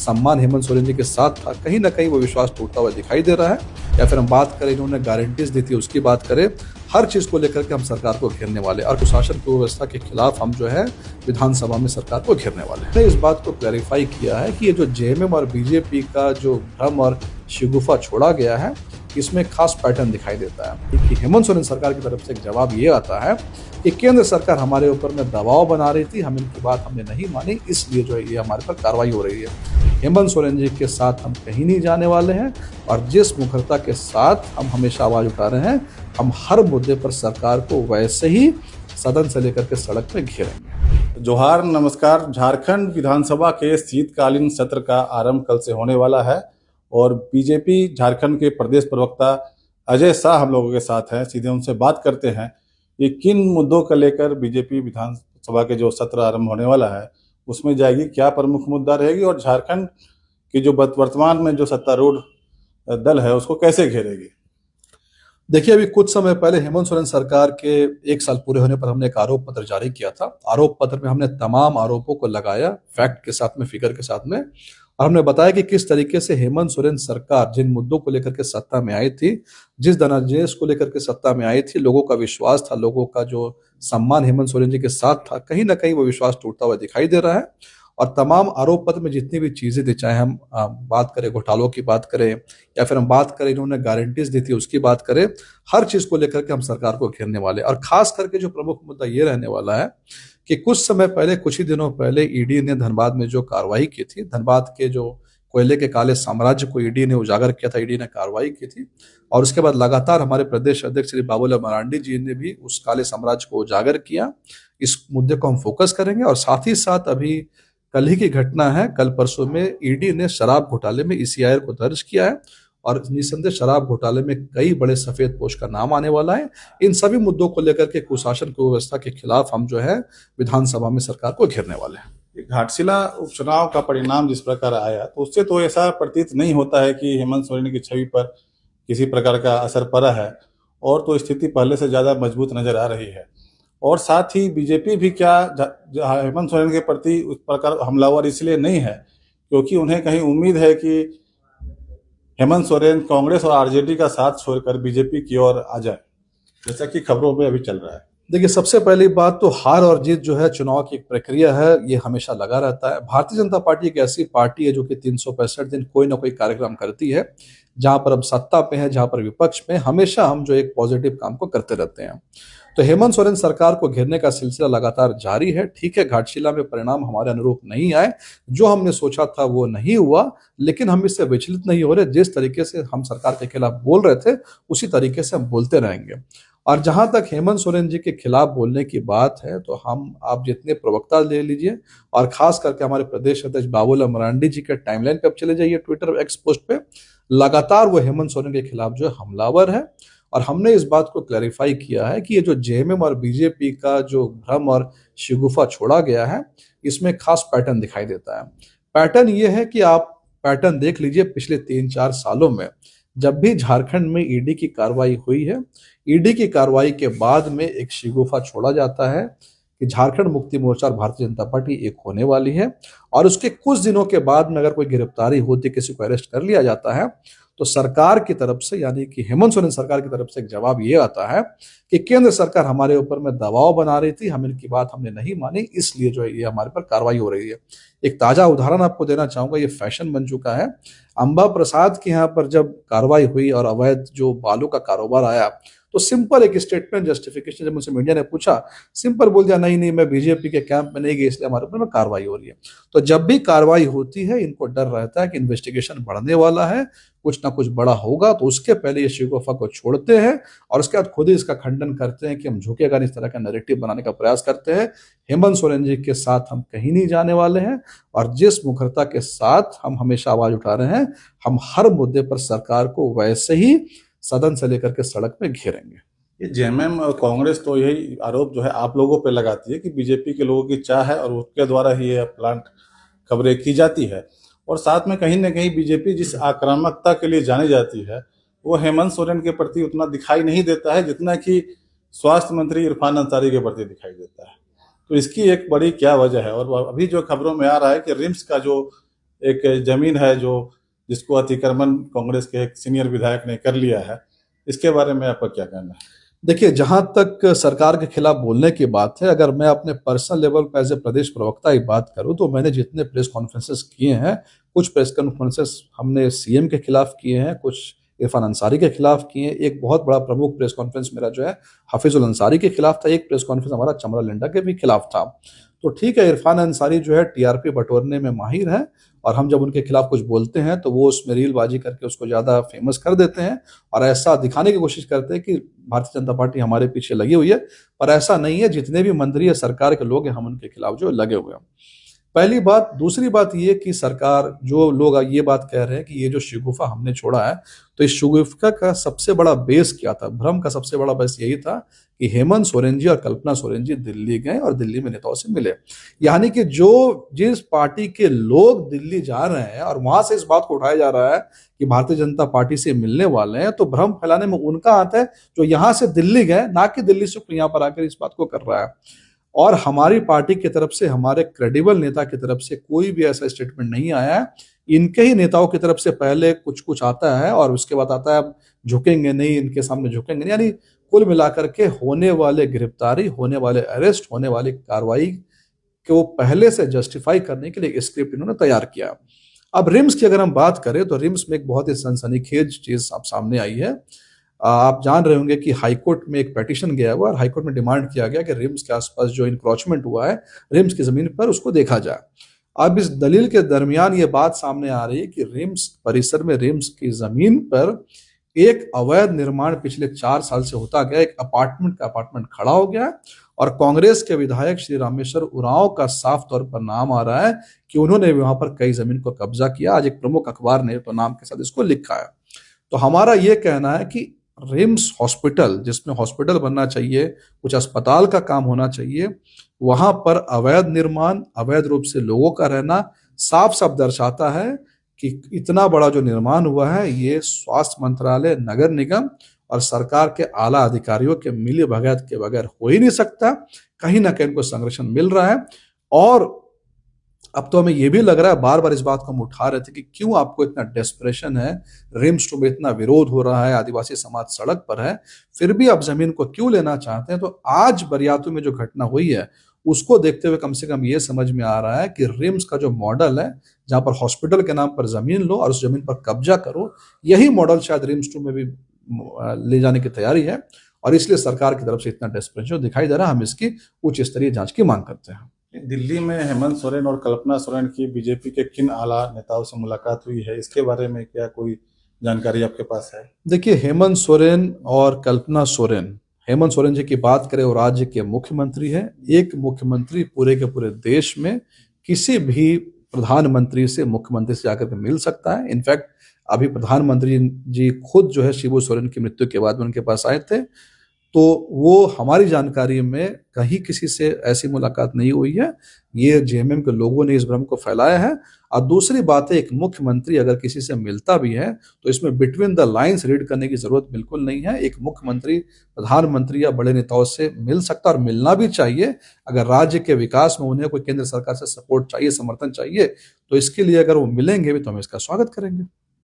सम्मान हेमंत सोरेन जी के साथ था, कहीं ना कहीं वो विश्वास टूटता हुआ दिखाई दे रहा है। या फिर हम बात करें इन्होंने गारंटीज दी थी उसकी बात करें, हर चीज को लेकर के हम सरकार को घेरने वाले और कुशासन व्यवस्था के खिलाफ हम जो है विधानसभा में सरकार को घेरने वाले हैं। इस बात को क्लैरिफाई किया है कि ये जो जेएमएम और बीजेपी का जो भ्रम और शिगुफा छोड़ा गया है, इसमें खास पैटर्न दिखाई देता है कि हेमंत सोरेन सरकार की तरफ से एक जवाब ये आता है कि केंद्र सरकार हमारे ऊपर में दबाव बना रही थी, हम इनकी बात हमने नहीं मानी, इसलिए जो है ये हमारे पर कार्रवाई हो रही है। हेमंत सोरेन जी के साथ हम कहीं नहीं जाने वाले हैं और जिस मुखरता के साथ हम हमेशा आवाज उठा रहे हैं, हम हर मुद्दे पर सरकार को वैसे ही सदन से लेकर के सड़क में घेरेंगे। जोहार, नमस्कार। झारखंड विधानसभा के शीतकालीन सत्र का आरंभ कल से होने वाला है और बीजेपी झारखंड के प्रदेश प्रवक्ता अजय शाह हम लोगों के साथ हैं। सीधे उनसे बात करते हैं कि किन मुद्दों को लेकर बीजेपी विधानसभा के जो सत्र आरंभ होने वाला है उसमें जाएगी, क्या प्रमुख मुद्दा रहेगी और झारखंड की जो वर्तमान में जो सत्तारूढ़ दल है उसको कैसे घेरेगी। देखिए, अभी कुछ समय पहले हेमंत सोरेन सरकार के 1 साल पूरे होने पर हमने एक आरोप पत्र जारी किया था। आरोप पत्र में हमने तमाम आरोपों को लगाया, फैक्ट के साथ में, फिगर के साथ में, और हमने बताया कि किस तरीके से हेमंत सोरेन सरकार जिन मुद्दों को लेकर के सत्ता में आई थी, जिस धनादेश को लेकर के सत्ता में आई थी, लोगों का विश्वास था, लोगों का जो सम्मान हेमंत सोरेन जी के साथ था, कहीं ना कहीं वो विश्वास टूटता हुआ दिखाई दे रहा है। और तमाम आरोप पत्र में जितनी भी चीजें थी, चाहे हम बात करें घोटालों की बात करें या फिर हम बात करें इन्होंने गारंटीज दी थी उसकी बात करें, हर चीज को लेकर के हम सरकार को घेरने वाले। और खास करके जो प्रमुख मुद्दा ये रहने वाला है कि कुछ समय पहले, कुछ ही दिनों पहले ईडी ने धनबाद में जो कार्रवाई की थी, धनबाद के जो कोयले के काले साम्राज्य को ईडी ने उजागर किया था, ईडी ने कार्रवाई की थी और उसके बाद लगातार हमारे प्रदेश अध्यक्ष श्री बाबूलाल मरांडी जी ने भी उस काले साम्राज्य को उजागर किया। इस मुद्दे को हम फोकस करेंगे और साथ ही साथ अभी कल ही की घटना है, कल परसों में ईडी ने शराब घोटाले में ईसीआईआर को दर्ज किया है और निसंदेह शराब घोटाले में कई बड़े सफेद पोश का नाम आने वाला है। इन सभी मुद्दों को लेकर के कुशासन व्यवस्था के खिलाफ हम जो है विधानसभा में सरकार को घेरने वाले हैं। घाटशिला उपचुनाव का परिणाम जिस प्रकार आया तो उससे तो ऐसा प्रतीत नहीं होता है कि हेमंत सोरेन की छवि पर किसी प्रकार का असर पड़ा है और तो स्थिति पहले से ज्यादा मजबूत नजर आ रही है। और साथ ही बीजेपी भी क्या हेमंत सोरेन के प्रति उस प्रकार हमलावर इसलिए नहीं है क्योंकि उन्हें कहीं उम्मीद है कि हेमंत सोरेन कांग्रेस और आरजेडी का साथ छोड़कर बीजेपी की ओर आ जाए, जैसा कि खबरों में अभी चल रहा है। देखिए, सबसे पहली बात तो हार और जीत जो है चुनाव की एक प्रक्रिया है, ये हमेशा लगा रहता है। भारतीय जनता पार्टी एक ऐसी पार्टी है जो कि 365 दिन कोई ना कोई कार्यक्रम करती है, जहां पर हम सत्ता पे हैं, जहां पर विपक्ष में, हमेशा हम जो एक पॉजिटिव काम को करते रहते हैं। तो हेमंत सोरेन सरकार को घेरने का सिलसिला लगातार जारी है। ठीक है, घाटशिला में परिणाम हमारे अनुरूप नहीं आए, जो हमने सोचा था वो नहीं हुआ, लेकिन हम इससे विचलित नहीं हो रहे। जिस तरीके से हम सरकार के खिलाफ बोल रहे थे उसी तरीके से हम बोलते रहेंगे। और जहां तक हेमंत सोरेन जी के खिलाफ बोलने की बात है, तो हम, आप जितने प्रवक्ता ले लीजिए और खास करके हमारे प्रदेश अध्यक्ष बाबूलाल मरांडी जी के टाइमलाइन पे अब चले जाइए, ट्विटर एक्स पोस्ट पे, लगातार वो हेमंत सोरेन के खिलाफ जो हमलावर है। और हमने इस बात को क्लैरिफाई किया है कि ये जो जेएमएम और बीजेपी का जो भ्रम और शिगुफा छोड़ा गया है, इसमें खास पैटर्न दिखाई देता है। पैटर्न ये है कि आप पैटर्न देख लीजिए, पिछले 3-4 सालों में जब भी झारखंड में ईडी की कार्रवाई हुई है, ईडी की कार्रवाई के बाद में एक शिगुफा छोड़ा जाता है कि झारखंड मुक्ति मोर्चा और भारतीय जनता पार्टी एक होने वाली है। और उसके कुछ दिनों के बाद में अगर कोई गिरफ्तारी होती, किसी को अरेस्ट कर लिया जाता है, तो सरकार की तरफ से, यानी कि हेमंत सोरेन सरकार की तरफ से एक जवाब ये आता है कि केंद्र सरकार हमारे ऊपर में दबाव बना रही थी, हम इनकी बात हमने नहीं मानी, इसलिए जो है ये हमारे पर कार्रवाई हो रही है। एक ताजा उदाहरण आपको देना चाहूंगा, ये फैशन बन चुका है। अंबा प्रसाद के यहाँ पर जब कार्रवाई हुई और अवैध जो बालू का कारोबार आया, तो सिंपल एक स्टेटमेंट जस्टिफिकेशन जब मुझसे मीडिया ने पूछा, सिंपल बोल दिया, नहीं नहीं मैं बीजेपी के कैंप में नहीं गई इसलिए हमारे ऊपर में कार्रवाई हो रही है। तो जब भी कार्रवाई होती है, इनको डर रहता है कि इन्वेस्टिगेशन बढ़ने वाला है, कुछ ना कुछ बड़ा होगा, तो उसके पहले ये शिगुफा को छोड़ते हैं और उसके बाद खुद ही इसका खंडन करते हैं कि हम झुकेगा नहीं, इस तरह का नैरेटिव बनाने का प्रयास करते हैं। हेमंत सोरेन जी के साथ हम कहीं नहीं जाने वाले हैं और जिस मुखरता के साथ हम हमेशा आवाज उठा रहे हैं, हम हर मुद्दे पर सरकार को वैसे ही सदन से लेकर के सड़क में घेरेंगे। ये जेएमएम और कांग्रेस तो यही आरोप जो है आप लोगों पे लगाती है कि बीजेपी के लोगों की चाह है और उसके द्वारा ही ये प्लांट खबरें की जाती है। और साथ में कहीं ना कहीं बीजेपी जिस आक्रामकता के लिए जानी जाती है वो हेमंत सोरेन के प्रति उतना दिखाई नहीं देता है जितना कि स्वास्थ्य मंत्री इरफान अंसारी के प्रति दिखाई देता है। तो इसकी एक बड़ी क्या वजह है। और अभी जो खबरों में आ रहा है कि रिम्स का जो एक जमीन है जो जिसको अतिक्रमण कांग्रेस के एक सीनियर विधायक ने कर लिया है, इसके बारे में आपका क्या कहना है? देखिए, जहां तक सरकार के खिलाफ बोलने की बात है, अगर मैं अपने पर्सनल लेवल पर एज ए प्रदेश प्रवक्ता की बात करूं तो मैंने जितने प्रेस कॉन्फ्रेंसेस किए हैं, कुछ प्रेस कॉन्फ्रेंसेस हमने सीएम के खिलाफ किए हैं, कुछ इरफान अंसारी के खिलाफ किए हैं। एक बहुत बड़ा प्रमुख प्रेस कॉन्फ्रेंस मेरा जो है हाफिजुल अंसारी के खिलाफ था, एक प्रेस कॉन्फ्रेंस हमारा चमरा लिंडा के भी खिलाफ था। तो ठीक है, इरफान अंसारी जो है टीआरपी बटोरने में माहिर है, और हम जब उनके खिलाफ कुछ बोलते हैं तो वो उसमें रीलबाजी करके उसको ज्यादा फेमस कर देते हैं और ऐसा दिखाने की कोशिश करते हैं कि भारतीय जनता पार्टी हमारे पीछे लगी हुई है। पर ऐसा नहीं है, जितने भी मंत्री या सरकार के लोग हैं हम उनके खिलाफ जो लगे हुए हैं। पहली बात। दूसरी बात ये कि सरकार, जो लोग ये बात कह रहे हैं कि ये जो शगुफा हमने छोड़ा है, तो इस शगुफा का सबसे बड़ा बेस क्या था? भ्रम का सबसे बड़ा बेस यही था कि हेमंत सोरेन जी और कल्पना सोरेन जी दिल्ली गए और दिल्ली में नेताओं से मिले। यानी कि जिस पार्टी के लोग दिल्ली जा रहे हैं और वहां से इस बात को उठाया जा रहा है कि भारतीय जनता पार्टी से मिलने वाले हैं, तो भ्रम फैलाने में उनका हाथ है जो यहां से दिल्ली गए, ना कि दिल्ली से यहां पर आकर इस बात को कर रहा है। और हमारी पार्टी की तरफ से, हमारे क्रेडिबल नेता की तरफ से कोई भी ऐसा स्टेटमेंट नहीं आया है। इनके ही नेताओं की तरफ से पहले कुछ कुछ आता है और उसके बाद आता है झुकेंगे नहीं, इनके सामने झुकेंगे नहीं। यानी कुल मिलाकर के होने वाले गिरफ्तारी, होने वाले अरेस्ट, होने वाली कार्रवाई को पहले से जस्टिफाई करने के लिए एक स्क्रिप्ट इन्होंने तैयार किया। अब रिम्स की अगर हम बात करें तो रिम्स में एक बहुत ही सनसनीखेज चीज अब सामने आई है। आप जान रहे होंगे कि हाईकोर्ट में एक पिटीशन गया हुआ और हाईकोर्ट में डिमांड किया गया कि रिम्स के आसपास जो इंक्रोचमेंट हुआ है रिम्स की जमीन पर, उसको देखा जाए। अब इस दलील के दरमियान ये बात सामने आ रही है कि रिम्स परिसर में, रिम्स की जमीन पर एक अवैध निर्माण पिछले 4 साल से होता गया। एक अपार्टमेंट खड़ा हो गया और कांग्रेस के विधायक श्री रामेश्वर उरांव का साफ तौर पर नाम आ रहा है कि उन्होंने वहां पर कई जमीन को कब्जा किया। आज एक प्रमुख अखबार ने तो नाम के साथ इसको लिखा है। तो हमारा ये कहना है कि रिम्स हॉस्पिटल, जिसमें हॉस्पिटल बनना चाहिए, कुछ अस्पताल का काम होना चाहिए, वहां पर अवैध निर्माण, अवैध रूप से लोगों का रहना साफ साफ दर्शाता है कि इतना बड़ा जो निर्माण हुआ है ये स्वास्थ्य मंत्रालय, नगर निगम और सरकार के आला अधिकारियों के मिली भगत के बगैर हो ही नहीं सकता। कहीं ना कहीं इनको संरक्षण मिल रहा है। और अब तो हमें यह भी लग रहा है, बार बार इस बात को हम उठा रहे थे कि क्यों आपको इतना डेस्परेशन है, रिम्स टू में इतना विरोध हो रहा है, आदिवासी समाज सड़क पर है, फिर भी आप जमीन को क्यों लेना चाहते हैं? तो आज बरियातू में जो घटना हुई है उसको देखते हुए कम से कम ये समझ में आ रहा है कि रिम्स का जो मॉडल है, जहां पर हॉस्पिटल के नाम पर जमीन लो और उस जमीन पर कब्जा करो, यही मॉडल शायद रिम्स टू में भी ले जाने की तैयारी है। और इसलिए सरकार की तरफ से इतना डेस्परेशन दिखाई दे रहा है। हम इसकी उच्च स्तरीय जांच की मांग करते हैं। दिल्ली में हेमंत सोरेन और कल्पना सोरेन की बीजेपी के किन आला नेताओं से मुलाकात हुई है, इसके बारे में क्या कोई जानकारी आपके पास है? देखिए, हेमंत सोरेन और कल्पना सोरेन, हेमंत सोरेन जी की बात करें वो राज्य के मुख्यमंत्री हैं। एक मुख्यमंत्री पूरे के पूरे देश में किसी भी प्रधानमंत्री से, मुख्यमंत्री से जाकर के मिल सकता है। इनफैक्ट अभी प्रधानमंत्री जी खुद जो है शिबू सोरेन की मृत्यु के बाद में उनके पास आए थे, तो वो हमारी जानकारी में कहीं किसी से ऐसी मुलाकात नहीं हुई है। ये जेएमएम के लोगों ने इस भ्रम को फैलाया है। और दूसरी बात है, एक मुख्यमंत्री अगर किसी से मिलता भी है तो इसमें बिटवीन द लाइंस रीड करने की जरूरत बिल्कुल नहीं है। एक मुख्यमंत्री प्रधानमंत्री या बड़े नेताओं से मिल सकता और मिलना भी चाहिए। अगर राज्य के विकास में उन्हें कोई केंद्र सरकार से सपोर्ट चाहिए, समर्थन चाहिए, तो इसके लिए अगर वो मिलेंगे भी तो हम इसका स्वागत करेंगे।